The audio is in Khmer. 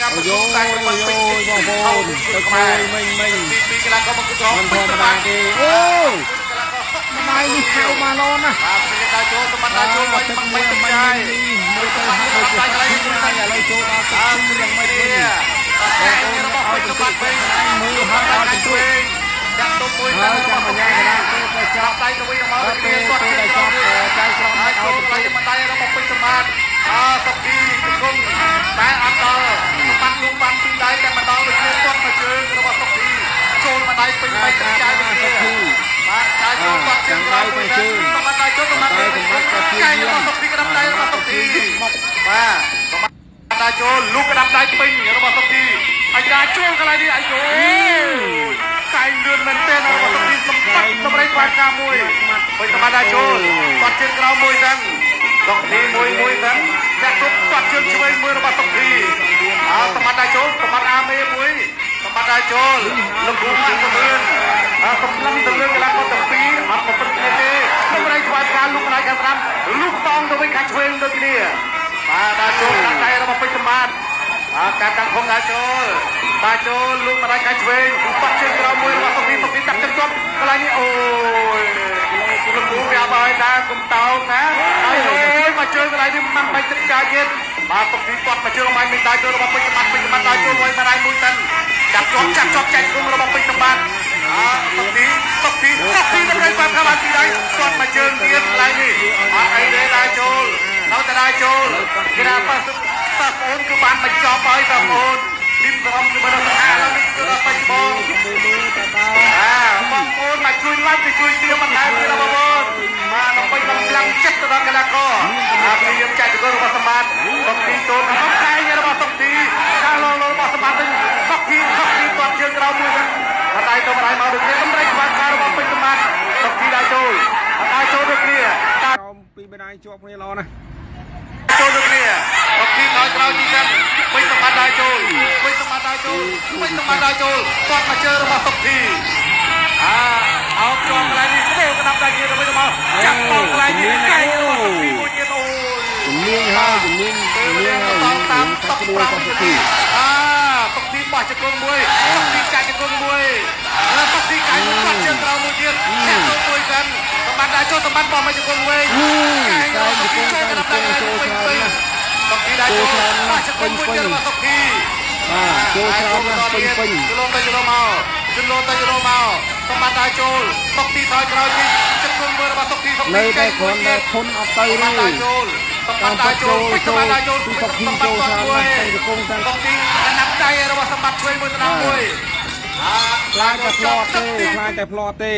ណាប្រទូសាច់របស់ពេញបងប្អូនទៅខ្មែរមិញពីកីឡាករមកគឺផងពេញសមាទេអូម៉ៃនេះហៅមកឡនណាបាទពីកីឡាចូលសម្បត្តិចូលវិញមិនទៅចាយមួយទៅហាត់ទៅចាយឥឡូវចូលដល់ទៅយ៉ាងម៉េចនេះតែរបស់ពេញសម្បត្តិវិញមើលហាត់ដល់ទៅវិញចាំទៅមួយទៅរបស់បញ្ញាកណ្ដាលទៅចាប់ដៃទៅវិញមកទៅគាត់ទៅចាប់ចៅស្រង់ឲ្យចូលទៅមិនដៃរបស់ពេញសម្បត្តិសុខទីជង្គង់តែអត់ដល់បាត់លុបបាត់ពីដៃតែមកដល់វាគាត់មកជើងរបស់សុខទីចូលមកដៃពេញបែកចាយទៅទៀតបាទចាយចូលគាត់ជើងក្រោយមួយទៅសម្បត្តិដៃចូលសម្បត្តិចាយរបស់សុខទីក្តាប់ដៃរបស់សុខទីមកបាទសម្បត្តិដៃចូលលូកក្តាប់ដៃពេញរបស់សុខទីអាយ៉ាចូលកន្លែងនេះអាយោកាយលឿនមែនទែនរបស់សុខទីសម្រេចបានការមួយពេញសម្បត្តិដៃចូលគាត់ជើងក្រោយមួយទៅសុខទីមួយទៅចាក់ទុកគាត់ជើងឆ្វេងមួយរបស់សុខទីសម្បត្តិដៃចូលសម្បត្តិអាមេមួយសម្បត្តិដៃចូលលោកគ្រូមកសម្រឿនសម្លឹងទៅលើកីឡាករទាំងពីរអត់ប្រព្រឹត្តគ្នាទេសម្រាប់ធ្វើការលុកកន្លែងខាងស្ដាំលុកតងទៅវិញខាងឆ្វេងដូចគ្នាបាទដៃចូលដាក់ដៃរបស់ពេជ្រសម្បត្តិការតាំងខំដៃចូលលុកមកដៃខាងឆ្វេងបាត់ជើងក្រោមមួយរបស់សុខទីដាក់ជើងគាត់កន្លែងនេះអូយលោកគ្រូប្រាប់ឲ្យថាកុំតោងណាហើយមកជើងកន្លែងនេះមិនបាច់ទឹកចាយទៀតបាទសុខទីគាត់មកជើងមិនដៃចូលរបស់ពេជ្រសម្បត្តិដៃចូលមួយដៃមួយសិនចាប់ជាប់ចាញ់គុំរបស់ពេជ្រសម្បត្តិសុខទីដើម្បីបានខាងទីដៃគាត់មកជើងទៀតកន្លែងនេះអត់អីទេដៃចូលនៅតែដៃចូលគេថាប៉ះបងប្អូនគឺបានបញ្ចប់ហើយបងប្អូនទីមក្រុមគឺបានស្អាតហើយគឺដល់បច្ចុប្បន្នបងប្អូនមកជួយ like ទៅជួយ share បន្ថែមទៀតបងប្អូនបាទដើម្បីបំផ្លាំងចិត្តទៅដល់កីឡាករព្យាយាមចាច់ទៅរបស់សម្បត្តិសុខទីចូលដល់ខែរបស់សុខទីខាងឡងរបស់សម្បត្តិវិញសុខទីគាត់ជើងក្រោមមួយហ្នឹងដៃទៅដៃមកដូចគ្នាតម្រៃស្វាយការរបស់ពេជ្រសម្បត្តិសុខទីដៃចូលដូចគ្នាក្រោមពីបដៃជាប់គ្នាល្អណាស់ចូលដូចគ្នាសុខទីដល់ក្រោយទីហ្នឹងពេជ្រសម្បត្តិដៃចូលគាត់មកជើងរបស់សុខទីអោបជាប់កន្លែងនេះទេក្តាប់ដៃទៀតទៅវិញមកចាប់បោកកន្លែងនេះកែរបស់សុខទីមួយទៀតអូយជំនាញហើយជំនាញតាមសុខទីសុខទីបោះជង្គង់មួយសុខទីចាច់ជង្គង់មួយសុខទីកាយគាត់ជើងក្រោមមួយទៀតចាក់ទៅមួយសិនសម្បត្តិដៃចូលសម្បត្តិបោះមកជង្គង់វិញកាយរបស់សុខទីចូលក្តាប់ដៃចូលវិញសុខទីដៃចូលបោះជង្គង់មួយទៀតរបស់សុខទីចូលច្រើនណាស់ពេញជលងទៅជលងមកសម្បត្តិដៃចូលសុខទីថយក្រោយវិញជង្គង់មួយរបស់សុខទីនៅតែគ្រាន់តែធន់អត់ទៅទេសម្បត្តិដៃចូលសម្បត្តិដៃចូលសុខទីចូលច្រើនណាស់ទៅជង្គង់ទាំងសុខទីណាប់ដៃរបស់សម្បត្តិឆ្វេងមួយស្ដាំមួយខ្លាចតែផ្លាត់ទេ